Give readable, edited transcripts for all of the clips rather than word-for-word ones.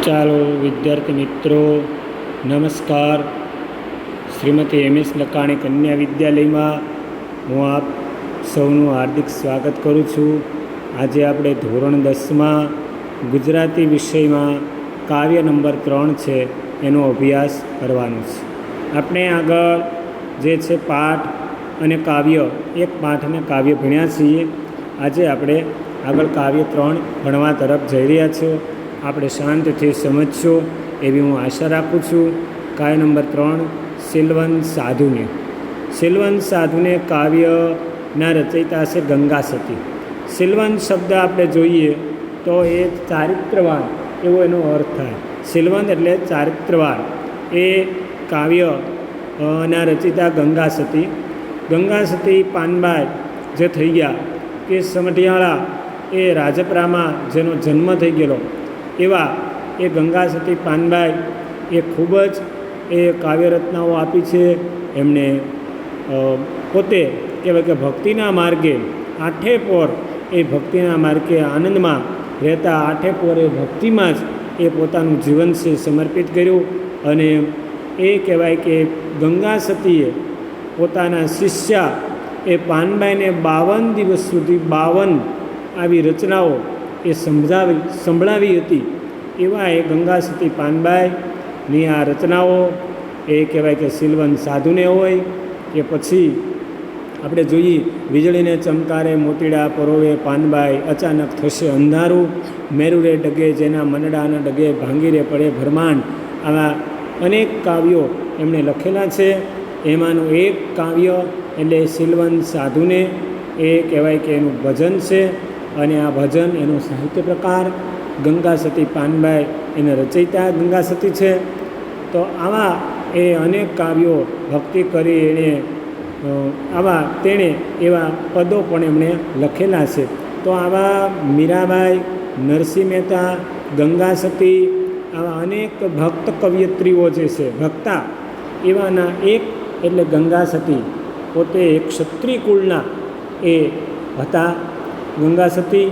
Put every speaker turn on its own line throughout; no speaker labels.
ચાલો વિદ્યાર્થી મિત્રો, નમસ્કાર. શ્રીમતી એમ.એસ. લકાણી કન્યા વિદ્યાલયમાં હું આપ સૌનું હાર્દિક સ્વાગત કરું છું. આજે આપણે ધોરણ 10માં ગુજરાતી વિષયમાં કાવ્ય નંબર 3 છે એનો અભ્યાસ કરવાનો છે. આપણે આગળ જે છે પાઠ અને કાવ્ય, એક પાઠ અને કાવ્ય ભણ્યા છીએ. આજે આપણે આગળ કાવ્ય 3 ભણવા તરફ જઈ રહ્યા છો. આપણે શાંતિથી સમજશો એવી હું આશા રાખું છું. કાવ્ય નંબર 3 શીલવંત સાધુને. શીલવંત સાધુને કાવ્યના રચયિતા છે ગંગા સતી. શીલવંત શબ્દ આપણે જોઈએ તો એ ચારિત્રવાન એવો એનો અર્થ થાય. શીલવંત એટલે ચારિત્રવાન. એ કાવ્ય ના રચયિતા ગંગા સતી. ગંગા સતી પાનબાઈ જે થઈ ગયા કે સમઢિયાળા એ રાજપરામાં જેનો જન્મ થઈ ગયેલો એવા એ ગંગા સતી પાનબાઈ એ ખૂબ જ એ કાવ્યરચનાઓ આપી છે. એમણે પોતે કહેવાય કે ભક્તિના માર્ગે આઠે પોર એ ભક્તિના માર્ગે આનંદમાં રહેતા આઠે પોર એ ભક્તિમાં જ એ પોતાનું જીવન છે સમર્પિત કર્યું. અને એ કહેવાય કે ગંગા સતીએ પોતાના શિષ્યા એ પાનબાઈને 52 દિવસ સુધી 52 આવી રચનાઓ એ સંભળાવી હતી. એવા એ ગંગા સતી પાનબાઈની આ રચનાઓ એ કહેવાય કે શીલવંત સાધુને હોય કે પછી આપણે જોઈએ વીજળીને ચમકારે મોતીડા પરોવે પાનબાઈ, અચાનક થશે અંધારું, મેરુરે ડગે જેના મનડાના ડગે, ભાંગીરે પડે ભરમાંડ. આવા અનેક કાવ્યો એમણે લખેલા છે. એમાંનું એક કાવ્ય એટલે શીલવંત સાધુને એ કહેવાય કે એનું ભજન છે. અને આ ભજન એનો સાહિત્ય પ્રકાર ગંગા સતી પાનબાઈ એને રચયિતા ગંગા સતી છે. તો આવા એ અનેક કાવ્યો ભક્તિ કરી એણે તેણે એવા પદો પણ એમણે લખેલા છે. તો આવા મીરાબાઈ, નરસિંહ મહેતા, ગંગા સતી આવા અનેક ભક્ત કવયત્રીઓ જે છે ભક્તા એવાના એક એટલે ગંગા સતી પોતે એક ક્ષત્રિય કુળના એ હતા. ગંગા સતી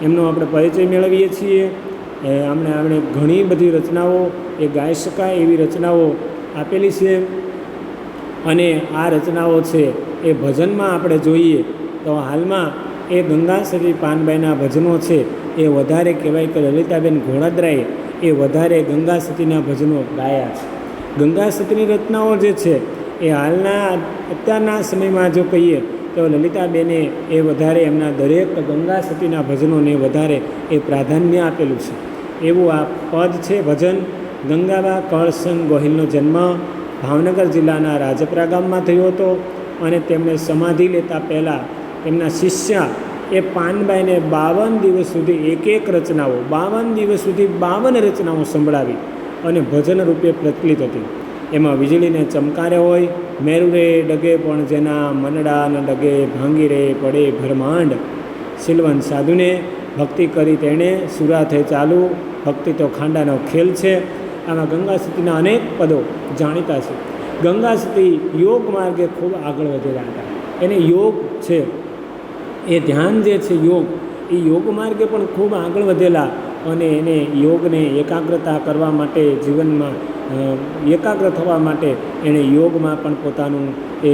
એમનો આપણે પરિચય મેળવીએ છીએ. આપણે ઘણી બધી રચનાઓ એ ગાઈ શકાય એવી રચનાઓ આપેલી છે. અને આ રચનાઓ છે એ ભજનમાં આપણે જોઈએ તો હાલમાં એ ગંગા સતી પાનબાઈના ભજનો છે એ વધારે કહેવાય કે લલિતાબેન ઘોડાદરાએ એ વધારે ગંગા સતીના ભજનો ગાયા છે. ગંગા સતીની રચનાઓ જે છે એ હાલના અત્યારના સમયમાં જો કહીએ તો લલિતાબેને એ વધારે એમના દરેક ગંગા સતીના ભજનોને વધારે એ પ્રાધાન્ય આપેલું છે. એવું આ પદ છે ભજન. ગંગાબા કરસન ગોહિલનો જન્મ ભાવનગર જિલ્લાના રાજપરા ગામમાં થયો હતો. અને તેમણે સમાધિ લેતા પહેલાં એમના શિષ્યા એ પાનબાઈને 52 દિવસ સુધી એક રચનાઓ 52 દિવસ સુધી 52 રચનાઓ સંભળાવી અને ભજન રૂપે પ્રચલિત હતી. એમાં વીજળીને ચમકારે હોય, મેરુરે ડગે પણ જેના મનડા ન ડગે, ભાંગીરે પડે ભરમાંડ. શીલવંત સાધુને ભક્તિ કરી તેણે સુરા થઈ ચાલુ, ભક્તિ તો ખાંડાનો ખેલ છે. આમાં ગંગા સતીના અનેક પદો જાણીતા છે. ગંગા સતી યોગ માર્ગે ખૂબ આગળ વધેલા હતા. એને યોગ છે એ ધ્યાન જે છે યોગ એ યોગ માર્ગે પણ ખૂબ આગળ વધેલા. અને એને યોગને એકાગ્રતા કરવા માટે જીવનમાં એકાગ્ર થવા માટે એણે યોગમાં પણ પોતાનું એ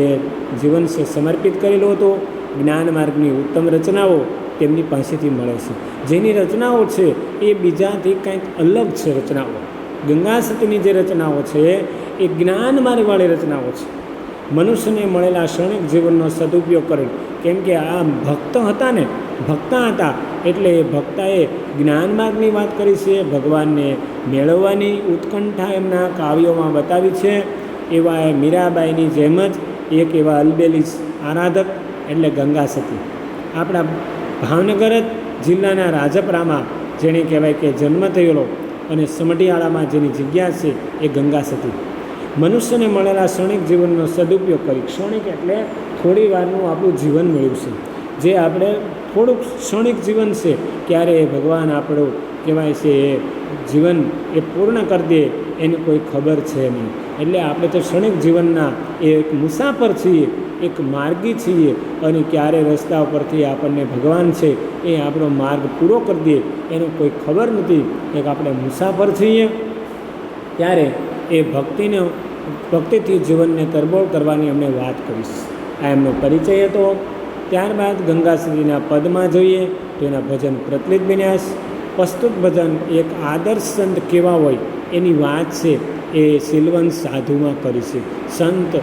જીવન સમર્પિત કરેલું હતું. જ્ઞાન માર્ગની ઉત્તમ રચનાઓ તેમની પાસેથી મળે છે. જેની રચનાઓ છે એ બીજાથી કંઈક અલગ છે. રચનાઓ ગંગા સતીની જે રચનાઓ છે એ જ્ઞાન માર્ગવાળી રચનાઓ છે. મનુષ્યને મળેલા ક્ષણિક જીવનનો સદુપયોગ કરે. કેમ કે આ ભક્તા હતા એટલે ભક્તાએ જ્ઞાન માર્ગની વાત કરી છે. ભગવાનને મેળવવાની ઉત્કંઠા એમના કાવ્યોમાં બતાવી છે. એવા મીરાબાઈની જેમ જ એક એવા અલબેલી આરાધક એટલે ગંગા સતી. આપણા ભાવનગર જિલ્લાના રાજપરામાં જેણે કહેવાય કે જન્મ થયેલો અને સમઢિયાળામાં જેની જગ્યા છે એ ગંગા સતી. મનુષ્યને મળેલા ક્ષણિક જીવનનો સદુપયોગ કરી. ક્ષણિક એટલે થોડી વારનું આપણું જીવન મળ્યું છે. જે આપણે થોડુંક ક્ષણિક જીવન છે ક્યારે ભગવાન આપણું કહેવાય છે એ જીવન એ પૂર્ણ કરી દે એની કોઈ ખબર છે નહીં. એટલે આપણે તો ક્ષણિક જીવનના એક મુસાફર છીએ. એક માર્ગી છીએ અને ક્યારે રસ્તા ઉપરથી આપણને ભગવાન છે એ આપણો માર્ગ પૂરો કરી દે એનો કોઈ ખબર નથી. એક આપણે મુસાફર છીએ ત્યારે એ ભક્તિથી જીવનને તરબોળ કરવાની અમને વાત કરીશ. આ એમનો પરિચય હતો. ત્યારબાદ ગંગાશ્રીના પદમાં જોઈએ તો એના ભજન પ્રચલિત બન્યા. પ્રસ્તુત ભજન એક આદર્શ સંત કેવા હોય એની વાત છે એ શીલવંત સાધુમાં કરી છે. સંત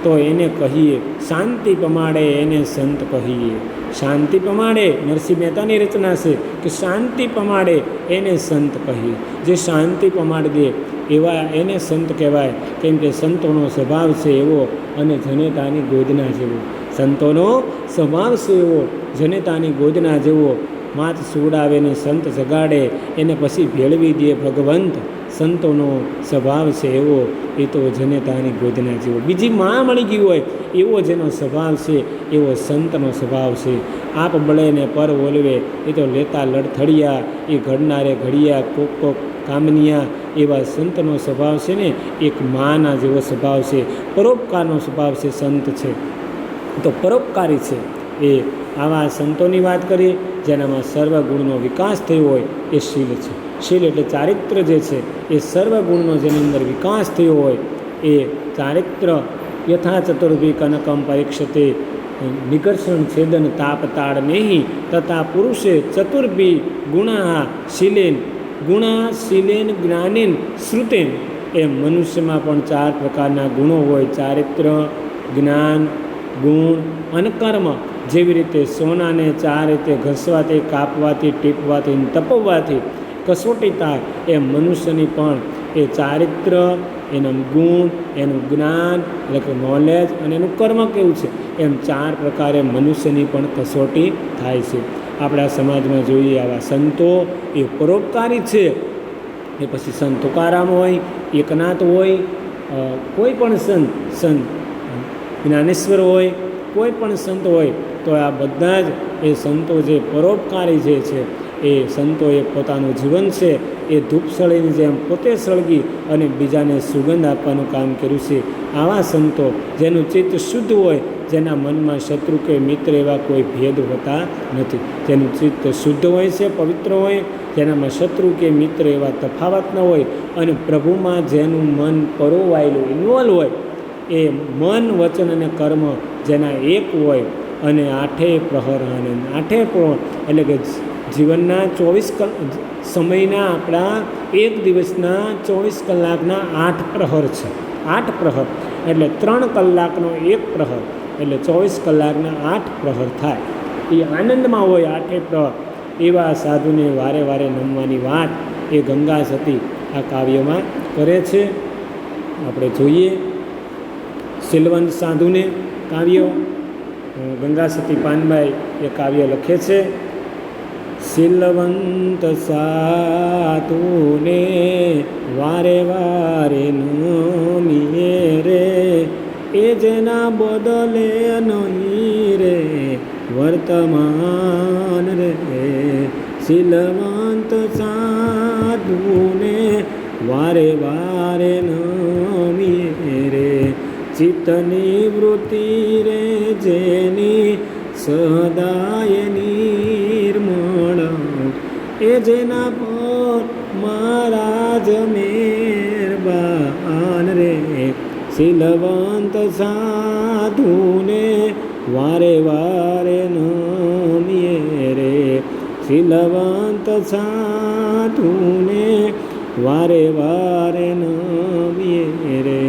તો એને કહીએ, શાંતિ પમાડે એને સંત કહીએ. શાંતિ પમાડે નરસિંહ મહેતાની રચના છે કે શાંતિ પમાડે એને સંત કહીએ. જે શાંતિ પમાડ દે એવા એને સંત કહેવાય. કેમ કે સંતોનો સ્વભાવ છે એવો અને જનેતાની ગોદના જેવો. સંતોનો સ્વભાવ છે એવો જનેતાની ગોદના જેવો. માત સુવડાવે ને સંત જગાડે એને પછી ભેળવી દે ભગવંત. સંતોનો સ્વભાવ છે એવો એ તો જનેતાની ગોદના જેવો. બીજી માં મળી ગઈ હોય એવો જેનો સ્વભાવ છે એવો સંતનો સ્વભાવ છે. આપ બળે ને પર ઓલવે એ તો લેતા લડથડિયા, એ ઘડનારે ઘડિયા કોક કોક કામનિયા. એવા સંતનો સ્વભાવ છે ને એક માના જેવો સ્વભાવ છે. પરોપકારનો સ્વભાવ છે સંત છે તો પરોપકારી છે. એ આવા સંતોની વાત કરીએ જેનામાં સર્વગુણનો વિકાસ થયો હોય એ શીલ છે. શીલ એટલે ચારિત્ર જે છે એ સર્વગુણનો જેની અંદર વિકાસ થયો હોય એ ચારિત્ર. યથા ચતુર્ભી કનકમ પરીક્ષતે નિકર્ષણ છેદન તાપ તાળ નેહી તથા પુરુષે ચતુર્ભી ગુણા શીલેન. ગુણા શીલેન જ્ઞાનેન શ્રુતેન. એ મનુષ્યમાં પણ 4 પ્રકારના ગુણો હોય: ચારિત્ર, જ્ઞાન, ગુણ અને કર્મ. જેવી રીતે સોનાને 4 રીતે ઘસવાથી, કાપવાથી, ટીપવાથી, તપવવાથી કસોટી થાય એ મનુષ્યની પણ એ ચારિત્ર, એનું ગુણ, એનું જ્ઞાન એટલે કે નોલેજ અને એનું કર્મ કેવું છે એમ 4 પ્રકારે મનુષ્યની પણ કસોટી થાય છે. આપણા સમાજમાં જોઈએ આવા સંતો એ પરોપકારી છે. એ પછી સંત તુકારામ હોય, એકનાથ હોય, કોઈ પણ સંત જ્ઞાનેશ્વર હોય, કોઈ પણ સંત હોય તો આ બધા જ એ સંતો જે પરોપકારી જે છે એ સંતોએ પોતાનું જીવન છે એ ધૂપ સળીની જેમ પોતે સળગી અને બીજાને સુગંધ આપવાનું કામ કર્યું છે. આવા સંતો જેનું ચિત્ત શુદ્ધ હોય, જેના મનમાં શત્રુ કે મિત્ર એવા કોઈ ભેદ હોતા નથી. જેનું ચિત્ત શુદ્ધ હોય છે, પવિત્ર હોય, જેનામાં શત્રુ કે મિત્ર એવા તફાવત ન હોય અને પ્રભુમાં જેનું મન પરોવાયેલું ઇન્વોલ્વ હોય, એ મન, વચન અને કર્મ જેના એક હોય અને 8 પ્રહર આનંદ. 8 પ્રહર એટલે કે જીવનના 24 સમયના આપણા એક દિવસના 24 કલાકના 8 પ્રહર છે. 8 પ્રહર એટલે 3 કલાકનો 1 પ્રહર એટલે 24 કલાકના 8 પ્રહર થાય. એ આનંદમાં હોય 8 પ્રહર. એવા સાધુને વારે વારે નમવાની વાત એ ગંગા સતી આ કાવ્યમાં કરે છે. આપણે જોઈએ શીલવંત સાધુને કાવ્ય. ગંગા સતી પાનબાઈ એ કાવ્ય લખે છે. શીલવંત સાધુને વારે વારે નમીએ રે, એ જેના બદલે નહીં રે વર્તમાન રે. શીલવંત સાધુને વારે વારે નમીએ રે, ચિત્તની વૃત્તિ રે જેની સદાય નિર્મળ, એ જેના પર મહારાજ મહેરબાન રે. શીલવંત સાધુને વારે વારે નમીએ રે, શીલવંત સાધુને વારે વારે નમીએ રે.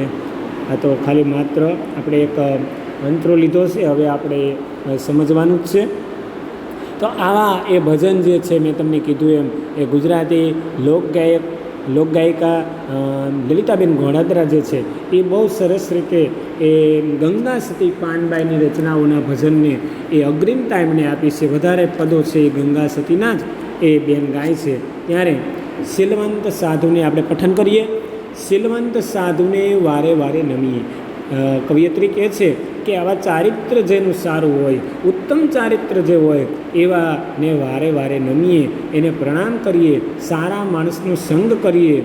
આ તો ખાલી માત્ર આપણે એક મંત્રો લીધો છે, હવે આપણે સમજવાનું જ છે. તો આવા એ ભજન જે છે મેં તમને કીધું એમ એ ગુજરાતી લોકગાયિકા લલિતાબેન ઘોડાદરા જે છે એ બહુ સરસ રીતે એ ગંગા સતી પાનબાઈની રચનાઓના ભજનને એ અગ્રિમતા એમણે આપી છે. વધારે પદો છે એ ગંગા સતીના જ એ બેન ગાય છે. ત્યારે શીલવંત સાધુને આપણે પઠન કરીએ. શીલવંત સાધુને વારે વારે નમીએ. કવિયત્રી કહે છે કે આવા ચારિત્ર જેનું સારું હોય, ઉત્તમ ચારિત્ર જે હોય એવાને વારે વારે નમીએ, એને પ્રણામ કરીએ, સારા માણસનો સંગ કરીએ.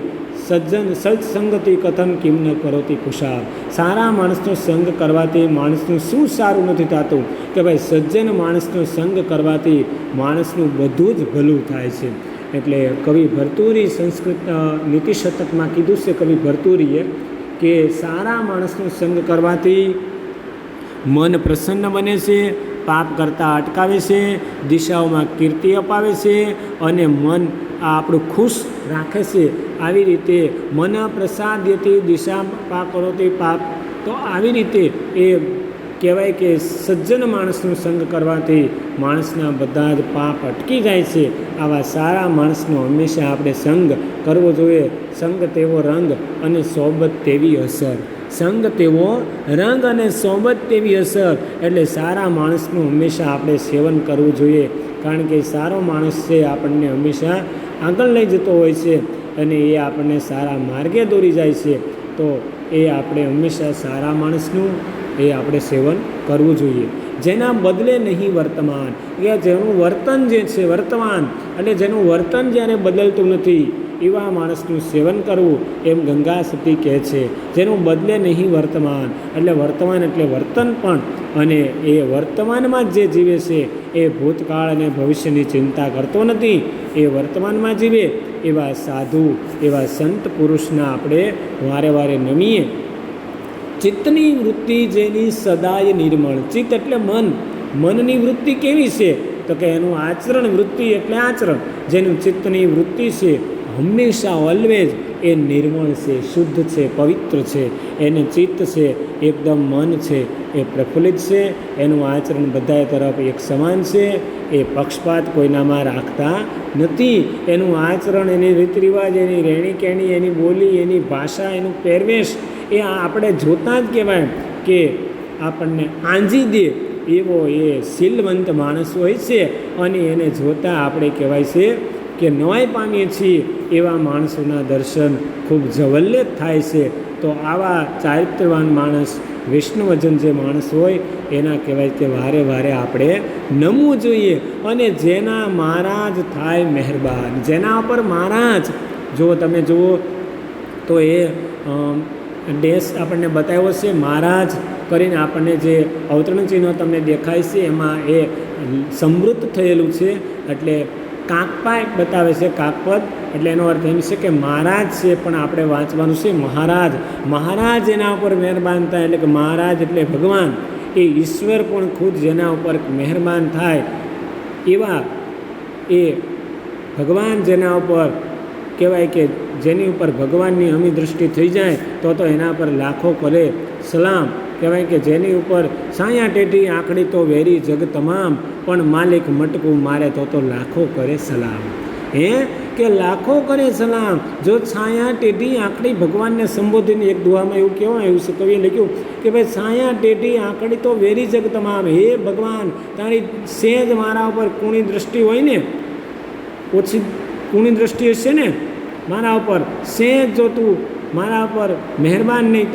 સજ્જન સત્સંગતિ કથમ કિમ ન કરોતી કુશાલ. સારા માણસનો સંગ કરવાથી માણસનું શું સારું નથી થતું કે ભાઈ સજ્જન માણસનો સંગ કરવાથી માણસનું બધું જ ભલું થાય છે. એટલે કવિ ભરતુરી સંસ્કૃત નીતિ શતકમાં કીધું છે કવિ ભરતુરીએ કે સારા માણસનો સંગ કરવાથી મન પ્રસન્ન બને છે, પાપ કરતાં અટકાવે છે, દિશાઓમાં કીર્તિ અપાવે છે અને મન આપણું ખુશ રાખે છે. આવી રીતે મન પ્રસાદ્યથી દિશા પાપ કરોથી પાપ. તો આવી રીતે એ કહેવાય કે સજ્જન માણસનો સંગ કરવાથી માણસના બધા જ પાપ અટકી જાય છે. આવા સારા માણસનો હંમેશા આપણે સંગ કરવો જોઈએ. સંગ તેવો રંગ અને સોબત તેવી અસર. સંગ તેવો રંગ અને સોબત તેવી અસર. એટલે સારા માણસનું હંમેશા આપણે સેવન કરવું જોઈએ, કારણ કે સારો માણસ છે આપણને હંમેશા આગળ લઈ જતો હોય છે અને એ આપણને સારા માર્ગે દોરી જાય છે. તો એ આપણે હંમેશા સારા માણસનું એ આપણે સેવન કરવું જોઈએ. જેના બદલે નહીં વર્તમાન, કે જેનું વર્તન જે છે વર્તમાન, એટલે જેનું વર્તન જ્યારે બદલતું નથી એવા માણસનું સેવન કરવું, એમ ગંગા સતી કહે છે. જેનું બદલે નહીં વર્તમાન, એટલે વર્તમાન એટલે વર્તન પણ, અને એ વર્તમાનમાં જે જીવે છે એ ભૂતકાળ અને ભવિષ્યની ચિંતા કરતો નથી, એ વર્તમાનમાં જીવે એવા સાધુ, એવા સંત પુરુષના આપણે વારે વારે નમીએ. ચિત્તની વૃત્તિ જેની સદાય નિર્મળ. ચિત્ત એટલે મન. મનની વૃત્તિ કેવી છે તો કે એનું આચરણ, વૃત્તિ એટલે આચરણ. જેનું ચિત્તની વૃત્તિ છે હંમેશા ઓલવેઝ એ નિર્મળ છે, શુદ્ધ છે, પવિત્ર છે. એને ચિત્ત છે એકદમ મન છે એ પ્રફુલ્લિત છે. એનું આચરણ બધા તરફ એક સમાન છે. એ પક્ષપાત કોઈનામાં રાખતા નથી. એનું આચરણ, એની રીત રિવાજ, એની રહેણી કહેણી, એની બોલી, એની ભાષા, એનું પહેરવેશ એ આપણે જોતાં જ કહેવાય કે આપણને આંજી દે એવો એ શીલવંત માણસ હોય છે. અને એને જોતાં આપણે કહેવાય છે કે નવાઈ પામીએ છીએ. એવા માણસોના દર્શન ખૂબ જવલ્લે થાય છે. તો આવા ચારિત્રવાન માણસ, વિષ્ણુવજન જે માણસ હોય એના કહેવાય કે વારે વારે આપણે નમવું જોઈએ. અને જેના મહારાજ થાય મહેરબાન, જેના ઉપર મહારાજ, જો તમે જુઓ તો એ દેશ આપણને બતાવ્યો છે મહારાજ કરીને, આપણને જે અવતરણ ચિહ્નો તમને દેખાય છે એમાં એ સમૃદ્ધ થયેલું છે. એટલે કાકપા બતાવે છે, કાકપદ, એટલે એનો અર્થ એમ છે કે મહારાજ છે, પણ આપણે વાંચવાનું છે મહારાજ. મહારાજ એના ઉપર મહેરબાન થાય, એટલે કે મહારાજ એટલે ભગવાન. એ ઈશ્વર પણ ખુદ જેના ઉપર મહેરબાન થાય એવા એ ભગવાન જેના ઉપર કહેવાય કે જેની ઉપર ભગવાનની અમી દૃષ્ટિ થઈ જાય તો એના પર લાખો કરે સલામ. કહેવાય કે જેની ઉપર સાયા ટેટી આંકડી તો વેરી જગ તમામ, પણ માલિક મટકું મારે તો લાખો કરે સલામ. કે લાખો કરે સલામ. જો છાયા ટેઢી આંકડી ભગવાનને સંબોધીને એક દુઆમાં એવું કહેવાય, એવું કવિએ લખ્યું કે ભાઈ છાયા ટેઢી આંકડી તો વેરી જગ તમામ. હે ભગવાન, તારી સેજ મારા ઉપર કુણી દૃષ્ટિ હોય ને, ઓછી કુણી દૃષ્ટિ હશે ને મારા ઉપર, સેજ જો તું મારા ઉપર મહેરબાન નહીં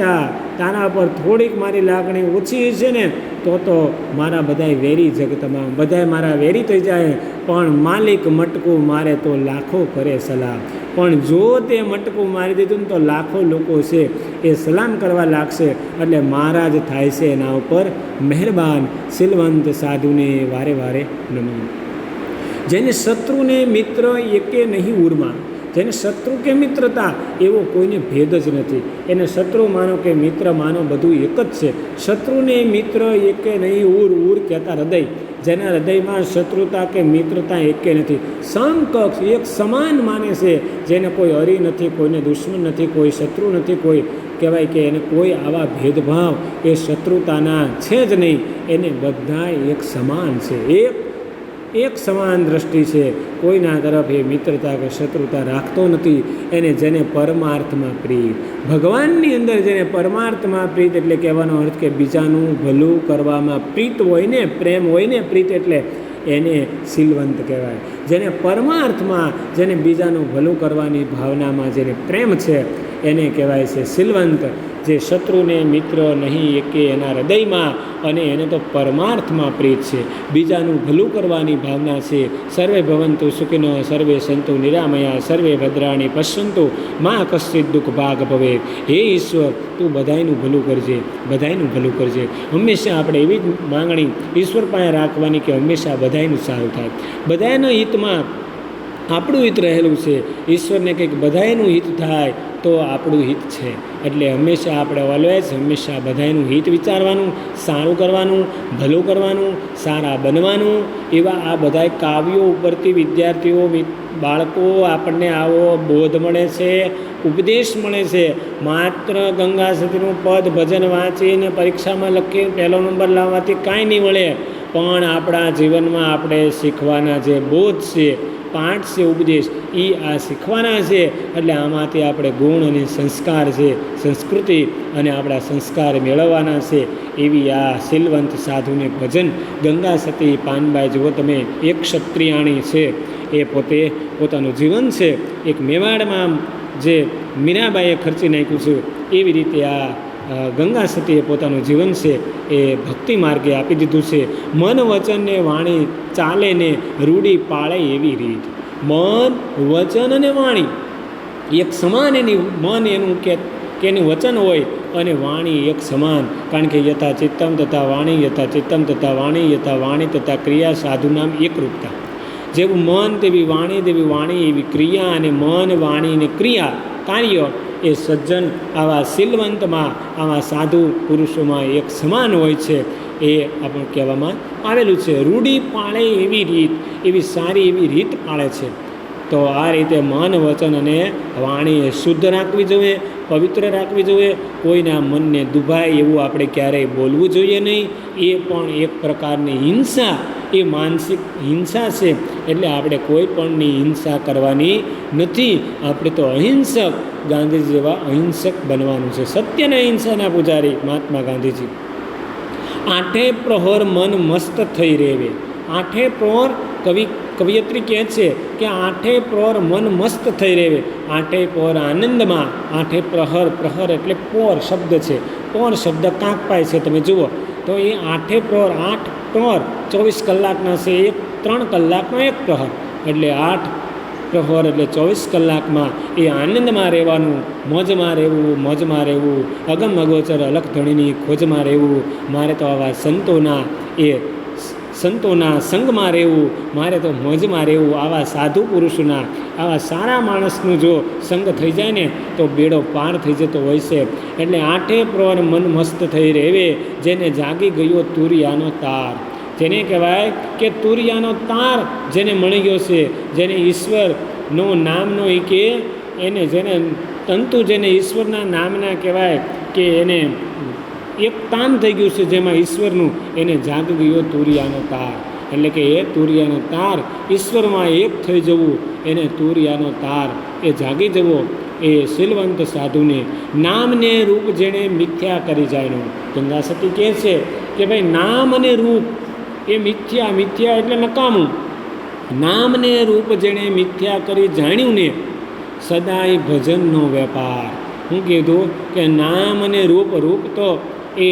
તારા ઉપર થોડીક મારી લાગણી ઓછી હશે ને તો મારા બધાય વેરી જગ તમામ, બધાય મારા વેરી થઈ જાય. પણ માલિક મટકું મારે તો લાખો કરે સલામ. પણ જો તે મટકું મારી દીધું ને તો લાખો લોકો છે એ સલામ કરવા લાગશે. એટલે મહારાજ થાય છે એના ઉપર મહેરબાન. શીલવંત સાધુને વારે વારે નમન. જેને શત્રુને મિત્ર એકે નહીં ઉરમાં. જેને શત્રુ કે મિત્રતા એવો કોઈને ભેદ જ નથી. એને શત્રુ માનો કે મિત્ર માનો, બધું એક જ છે. શત્રુને મિત્ર એકે નહીં ઉર કહેતા હૃદય. જેના હૃદયમાં શત્રુતા કે મિત્રતા એકે નથી, સમકક્ષ એક સમાન માને છે. જેને કોઈ હરી નથી, કોઈને દુશ્મન નથી, કોઈ શત્રુ નથી, કોઈ કહેવાય કે એને કોઈ આવા ભેદભાવ એ શત્રુતાના છે જ નહીં. એને બધા એક સમાન છે, એક સમાન દ્રષ્ટિ છે. કોઈના તરફ એ મિત્રતા કે શત્રુતા રાખતો નથી. એને જેને પરમાર્થમાં પ્રીત, ભગવાનની અંદર જેને પરમાર્થમાં પ્રીત, એટલે કહેવાનો અર્થ કે બીજાનું ભલું કરવામાં પ્રીત હોય ને, પ્રેમ હોય ને, પ્રીત એટલે એને શીલવંત કહેવાય. જેને પરમાર્થમાં, જેને બીજાનું ભલું કરવાની ભાવનામાં જેને પ્રેમ છે, એને કહેવાય છે શીલવંત. જે શત્રુને મિત્ર નહીં એકે એના હૃદયમાં, અને એને તો પરમાર્થમાં પ્રીત છે, બીજાનું ભલું કરવાની ભાવના છે. સર્વે ભવંતુ સુખિનો સર્વે સંતુ નિરામયા સર્વે ભદ્રાણી પશ્યંતુ મા કશ્ચિત દુઃખ ભાગ ભવે. હે ઈશ્વર, તું બધાયનું ભલું કરજે, બધાયનું ભલું કરજે. હંમેશા આપણે એવી જ માંગણી ઈશ્વર પાસે રાખવાની કે હંમેશા બધાયનું સારું થાય, બધાયના હિતમાં આપણું હિત રહેલું છે. ઈશ્વરને કંઈક બધાયનું હિત થાય તો આપણું હિત છે. એટલે હંમેશા આપણે ઓલવેઝ હંમેશા બધાયનું હિત વિચારવાનું, સારું કરવાનું, ભલું કરવાનું, સારા બનવાનું. એવા આ બધાય કાવ્યો ઉપરથી વિદ્યાર્થીઓ, બાળકો આપણને આવો બોધ મળે છે, ઉપદેશ મળે છે. માત્ર ગંગા સતીનું પદ ભજન વાંચીને પરીક્ષામાં લખીને પહેલો નંબર લાવવાથી કાંઈ નહીં મળે, પણ આપણા જીવનમાં આપણે શીખવાના જે બોધ છે, પાઠ છે, ઉપદેશ, એ આ શીખવાના છે. એટલે આમાંથી આપણે ગુણ અને સંસ્કાર છે, સંસ્કૃતિ અને આપણા સંસ્કાર મેળવવાના છે. એવી આ શીલવંત સાધુને ભજન ગંગા સતી પાનબાઈ, જુઓ તમે, એક ક્ષત્રિયાણી છે, એ પોતે પોતાનું જીવન છે એક મેવાડમાં જે મીરાબાઈએ ખર્ચી નાખ્યું છે, એવી રીતે આ ગંગા સતીએ પોતાનું જીવન છે એ ભક્તિ માર્ગે આપી દીધું છે. મન વચન ને વાણી ચાલે ને રૂઢી પાળે એવી રીત. મન વચન અને વાણી એક સમાન, એની મન એનું કે એનું વચન હોય અને વાણી એક સમાન. કારણ કે યથા ચિત્તમ તથા વાણી, યથા ચિત્તમ તથા વાણી, યથા વાણી તથા ક્રિયા, સાધુ નામ એકરૂપતા. જેવું મન તેવી વાણી એવી ક્રિયા, અને મન, વાણી અને ક્રિયા, કાર્ય એ સજ્જન આવા શીલવંતમાં, આવા સાધુ પુરુષોમાં એક સમાન હોય છે. એ આપણે કહેવામાં આવેલું છે. રૂઢી પાળે એવી રીત, એવી સારી એવી રીત પાળે છે. તો આ રીતે મન, વચન અને વાણી એ શુદ્ધ રાખવી જોઈએ, પવિત્ર રાખવી જોઈએ. કોઈના મનને દુભાય એવું આપણે ક્યારેય બોલવું જોઈએ નહીં. એ પણ એક પ્રકારની હિંસા, એ માનસિક હિંસા છે. એટલે આપણે કોઈ પણની હિંસા કરવાની નથી. આપણે તો અહિંસક, ગાંધીજી જેવા અહિંસક બનવાનું છે. સત્યના અહિંસાના પૂજારી મહાત્મા ગાંધીજી. આઠે પ્રહર મન મસ્ત થઈ રહેવે. આઠે પ્રહર કવિયત્રી કહે છે કે આઠે પ્રહર મન મસ્ત થઈ રહેવે. આઠે પ્રહર આનંદમાં, આઠે પ્રહર, પ્રહર એટલે પોર શબ્દ છે, પોર શબ્દ કાંક પાય છે, તમે જુઓ તો એ આઠે પ્રહર, 8 પ્રહર 24 કલાકના છે, 3 કલાકનો એક પ્રહર, એટલે 8 પ્રહર એટલે 24 કલાકમાં એ આનંદમાં રહેવાનું, મોજમાં રહેવું, અગમ અગોચર અલખ ધણીની ખોજમાં રહેવું. મારે તો આવા સંતોના સંગમાં રહેવું, મારે તો મોજમાં રહેવું. આવા સાધુ પુરુષોના, આવા સારા માણસનું જો સંગ થઈ જાય ને તો બેડો પાર થઈ જતો હોય છે. એટલે આઠે પ્રહર મન મસ્ત થઈ રહેવે. જેને જાગી ગયો તુરિયાનો તાર, જેને કહેવાય કે તુરિયાનો તાર જેને મળી ગયો છે, જેને ઈશ્વરનો નામનો એ કે એને, જેને તંતુ જેને ઈશ્વરના નામના કહેવાય કે એને એક તાન થઈ ગયું છે જેમાં ઈશ્વરનું, એને જાગી ગયો તુરિયાનો તાર. એટલે કે એ તુરિયાનો તાર, ઈશ્વરમાં એક થઈ જવું, એને તુરિયાનો તાર એ જાગી જવો. એ શીલવંત સાધુને નામને રૂપ જેણે મિથ્યા કરી જાણ્યું. ગંગા સતી કહે છે કે ભાઈ નામ અને રૂપ એ મિથ્યા, મિથ્યા એટલે નકામું. નામને રૂપ જેણે મિથ્યા કરી જાણ્યું ને, સદાય ભજનનો વેપાર. હું કીધું કે નામ અને રૂપ, રૂપ તો એ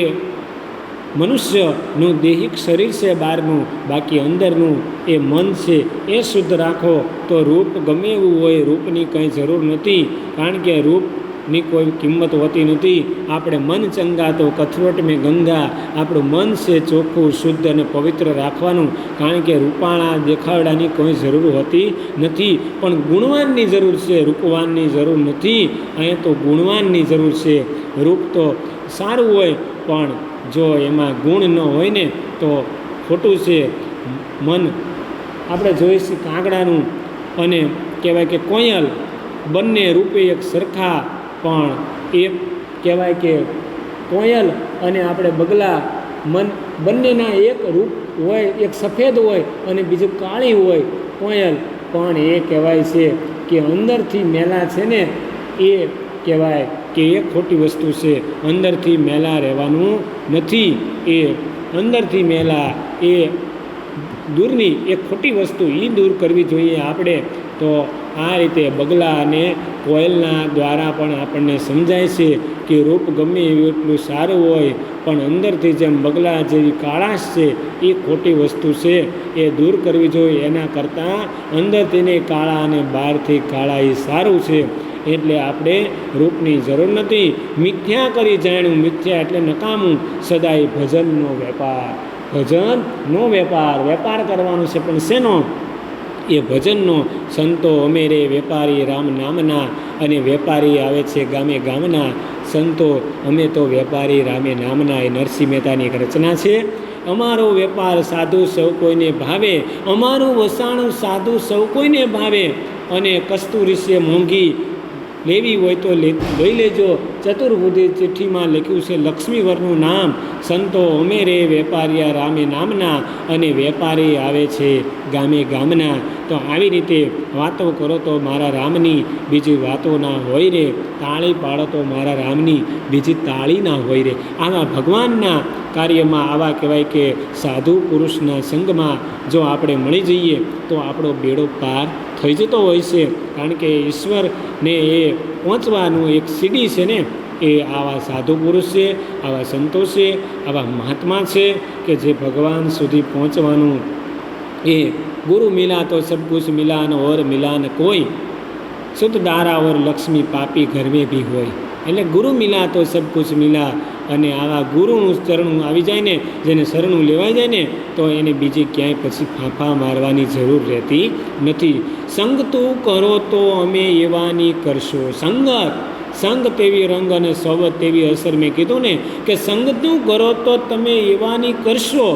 મનુષ્યનું દૈહિક શરીર છે બહારનું, બાકી અંદરનું એ મન છે, એ શુદ્ધ રાખો તો રૂપ ગમે એવું હોય, રૂપની કંઈ જરૂર નથી. કારણ કે રૂપની કોઈ કિંમત હોતી નથી. આપણે મન ચંગા તો કથરોટ મેં ગંગા. આપણું મન છે ચોખ્ખું, શુદ્ધ અને પવિત્ર રાખવાનું. કારણ કે રૂપાળા દેખાવડાની કોઈ જરૂર હોતી નથી, પણ ગુણવાનની જરૂર છે, રૂપવાનની જરૂર નથી. અહીંયા તો ગુણવાનની જરૂર છે. રૂપ તો સારું હોય, પણ જો એમાં ગુણ ન હોય ને તો ખોટું છે. મન આપણે જોઈશું કાગડાનું અને કહેવાય કે કોયલ, બંને રૂપે એક સરખા, પણ એક કહેવાય કે કોયલ અને આપણે બગલા, મન બંનેના એક રૂપ હોય, એક સફેદ હોય અને બીજું કાળી હોય કોયલ. પણ એ કહેવાય છે કે અંદરથી મેલા છે ને, એ કહેવાય કે એ ખોટી વસ્તુ છે. અંદરથી મેલા રહેવાનું નથી. એ અંદરથી મેલા એ દૂરની એ ખોટી વસ્તુ એ દૂર કરવી જોઈએ આપણે. તો આ રીતે બગલા અને કોયલના દ્વારા પણ આપણને સમજાય છે કે રૂપ ગમે એવું એટલું સારું હોય પણ અંદરથી જેમ બગલા જેવી કાળાશ છે એ ખોટી વસ્તુ છે, એ દૂર કરવી જોઈએ. એના કરતાં અંદરથીને કાળા અને બહારથી કાળા એ સારું છે. એટલે આપણે રૂપની જરૂર નથી. મિથ્યા કરી જાણ્યું, મિથ્યા એટલે નકામું, સદાય ભજનનો વેપાર. ભજનનો વેપાર કરવાનો છે, પણ શેનો? એ ભજનનો. સંતો અમે રે વેપારી રામ નામના, અને વેપારી આવે છે ગામે ગામના. સંતો અમે તો વેપારી રામે નામના. એ નરસિંહ મહેતાની એક રચના છે. અમારો વેપાર સાધુ સૌ કોઈને ભાવે, અમારું વસાણું સાધુ સૌ કોઈને ભાવે, અને કસ્તુરી છે મોંઘી લેવી હોય તો લઈ લેજો. ચતુર્ભુજે ચિઠ્ઠીમાં લખ્યું છે લક્ષ્મીવરનું નામ. સંતો અમે રે વેપારીયા રામે નામના, અને વેપારી આવે છે ગામે ગામના. તો આવી રીતે વાતો કરો તો મારા રામની, બીજી વાતો ના હોય રે. તાળી પાડો તો મારા રામની, બીજી તાળી ના હોય રે. આવા ભગવાનના કાર્યમાં, આવા કહેવાય કે સાધુ પુરુષના સંગમાં જો આપણે મળી જઈએ તો આપણો બેડો પાર થઈ જતો હોય છે. કારણ કે ઈશ્વરને એ પહોંચવાનું એક સીડી છે ને, એ આવા સાધુ પુરુષ છે, આવા સંતો છે, આવા મહાત્મા છે કે જે ભગવાન સુધી પહોંચવાનું. એ ગુરુ મિલા તો સબ કુછ મિલા ન ઓર મિલા ન કોઈ, શુદ્ધ દારા ઓર લક્ષ્મી પાપી ઘર મેં ભી હોય. એટલે ગુરુ મિલા તો સબ કુછ મિલા. અને આવા ગુરુનું ચરણું આવી જાય ને, જેને શરણું લેવાઈ જાય ને, તો એને બીજી ક્યાંય પછી ફાંફા મારવાની જરૂર રહેતી નથી. સંગ તું કરો તો અમે એવાની કરશો. સંગ તેવી રંગ અને સોબત તેવી અસર. મેં કીધું ને કે સંગ તું કરો તો તમે એવાની કરશો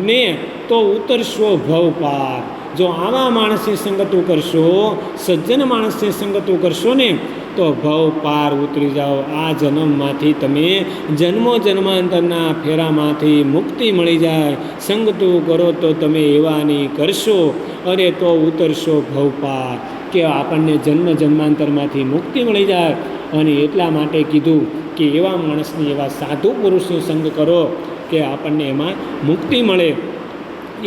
ને તો ઉતરશો ભવ પાર. જો આવા માણસની સંગતું કરશો, સજ્જન માણસની સંગતું કરશો ને, તો ભવ પાર ઉતરી જાઓ. આ જન્મમાંથી તમે જન્મો જન્માંતરના ફેરામાંથી મુક્તિ મળી જાય. સંગતું કરો તો તમે એવાની કરશો, અરે તો ઉતરશો ભવ પાર. કે આપણને જન્મ જન્માંતરમાંથી મુક્તિ મળી જાય. અને એટલા માટે કીધું કે એવા માણસની, એવા સાધુ પુરુષનો સંગ કરો કે આપણને એમાં મુક્તિ મળે.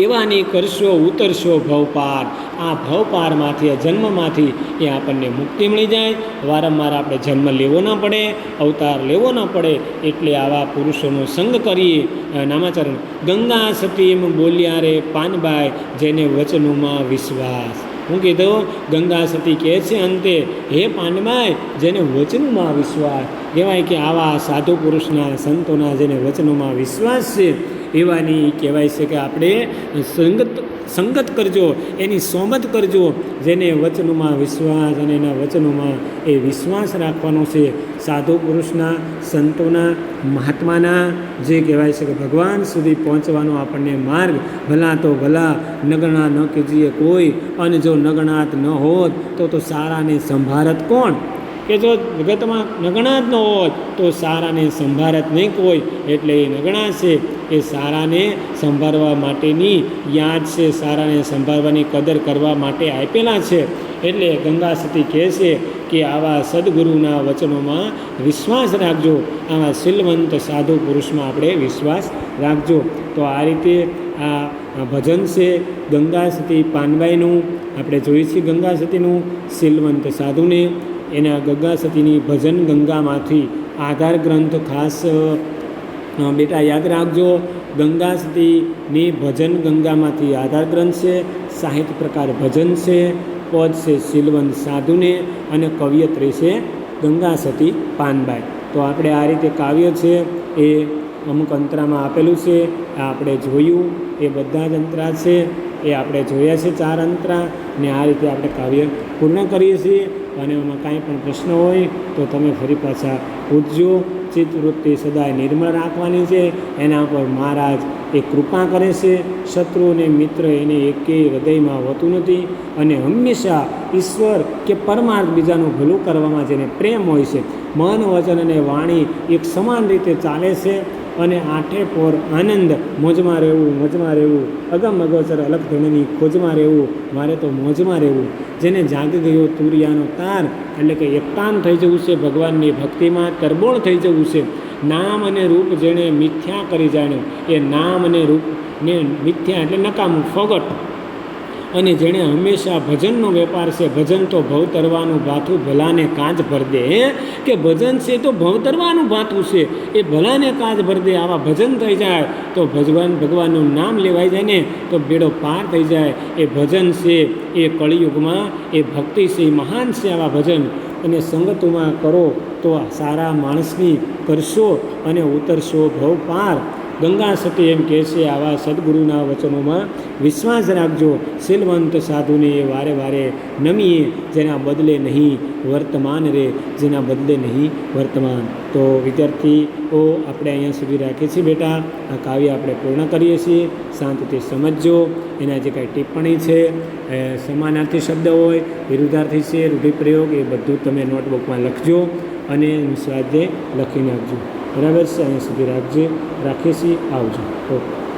એવાની કરશો ઉતરશો ભવપાર. આ ભવપારમાંથી, આ જન્મમાંથી એ આપણને મુક્તિ મળી જાય. વારંવાર આપણે જન્મ લેવો ન પડે, અવતાર લેવો ન પડે. એટલે આવા પુરુષોનો સંગ કરીએ. નામાચરણ. ગંગા સતી એમ બોલ્યા રે પાનબાઈ, જેને વચનોમાં વિશ્વાસ. હું કીધું, ગંગા સતી કહે છે અંતે, હે પાનબાઈ, જેને વચનોમાં વિશ્વાસ. કહેવાય કે આવા સાધુ પુરુષના, સંતોના જેને વચનોમાં વિશ્વાસ છે, એવાની કહેવાય છે કે આપણે સંગત કરજો, એની સોબત કરજો. જેને વચનોમાં વિશ્વાસ, અને એના વચનોમાં એ વિશ્વાસ રાખવાનો છે. સાધુ પુરુષના, સંતોના, મહાત્માના, જે કહેવાય છે કે ભગવાન સુધી પહોંચવાનો આપણને માર્ગ. ભલા તો ભલા નગણા ન કીજીએ કોઈ, અને જો નગણાત ન હોત તો સારાને સંભારત કોણ. કે જો જગતમાં નગણા જ ન હોત તો સારાને સંભારત નહીં કોઈ. એટલે એ નગણા છે, એ સારાને સંભાળવા માટેની યાદ છે, સારાને સંભાળવાની કદર કરવા માટે આપેલા છે. એટલે ગંગા સતી કહે છે કે આવા સદગુરુના વચનોમાં વિશ્વાસ રાખજો. આવા શીલવંત સાધુ પુરુષમાં આપણે વિશ્વાસ રાખજો. તો આ રીતે આ ભજન છે ગંગા સતી પાનબાઈનું. આપણે જોઈએ છીએ ગંગા સતીનું શીલવંત સાધુને, એના ગંગા સતીની ભજન ગંગામાંથી આધાર ગ્રંથ ખાસ બેટા યાદ રાખજો. ગંગા સતીની ભજન ગંગામાંથી આધાર ગ્રંથ છે. સાહિત્ય પ્રકાર ભજન છે, પદ છે શીલવંત સાધુને, અને કવિયત્રી છે ગંગા સતી પાનબાઈ. તો આપણે આ રીતે કાવ્ય છે એ અમુક અંતરામાં આપેલું છે. આ આપણે જોયું, એ બધા જ અંતરા છે એ આપણે જોયા છે, 4 અંતરા. ને આ રીતે આપણે કાવ્ય પૂર્ણ કરીએ છીએ. અને એમાં કાંઈ પણ પ્રશ્ન હોય તો તમે ફરી પાછા પૂછજો. ચિત્તવૃત્તિ સદાય નિર્મળ રાખવાની છે. એના પર મહારાજ એ કૃપા કરે છે. શત્રુ અને મિત્ર એને એકેય હૃદયમાં હોતું નથી. અને હંમેશા ઈશ્વર કે પરમાર્થ, બીજાનું ભલું કરવામાં જેને પ્રેમ હોય છે, મન, વચન અને વાણી એક સમાન રીતે ચાલે છે. અને આઠે પોર આનંદ, મોજમાં રહેવું, અગમ અગોચર અલગ ધણીની ખોજમાં રહેવું, મારે તો મોજમાં રહેવું. જેને જાગી ગયો તુરિયાનો તાર, એટલે કે એકતાન થઈ જવું છે ભગવાનની ભક્તિમાં, તરબોળ થઈ જવું છે. નામ અને રૂપ જેણે મિથ્યા કરી જાણ્યું, એ નામ અને રૂપને મિથ્યા એટલે નકામું, ફોગટ. અને જેણે હંમેશા ભજનનો વેપાર છે, ભજન તો ભવ તરવાનું ભાથું ભલાને કાંજ ભર દે, કે ભજન છે તો ભવ તરવાનું ભાથું છે, એ ભલાને કાંજ ભર દે. આવા ભજન થઈ જાય તો ભગવાનનું નામ લેવાઈ જાય ને તો બેડો પાર થઈ જાય. એ ભજન છે એ કળિયુગમાં એ ભક્તિ છે, એ મહાન છે આવા ભજન. અને સંગતોમાં કરો તો સારા માણસની કરશો અને ઉતરશો ભવ પાર. ગંગા સતી એમ કહે છે, આવા સદગુરુના વચનોમાં વિશ્વાસ રાખજો. શીલવંત સાધુને એ વારે વારે નમીએ, જેના બદલે નહીં વર્તમાન રે, જેના બદલે નહીં વર્તમાન. તો વિદ્યાર્થીઓ આપણે અહીંયા સુધી રાખીએ છીએ બેટા. આ કાવ્ય આપણે પૂર્ણ કરીએ છીએ. શાંતિથી સમજજો. એના જે કાંઈ ટિપ્પણી છે, સમાનાર્થી શબ્દ હોય, વિરુદ્ધાર્થી છે, રૂઢિપ્રયોગ, એ બધું તમે નોટબુકમાં લખજો અને સ્વાધ્યાય લખી નાખજો. બરાબર છે? અહીંયા સુધી રાખીએ છીએ. આવજો. ઓકે.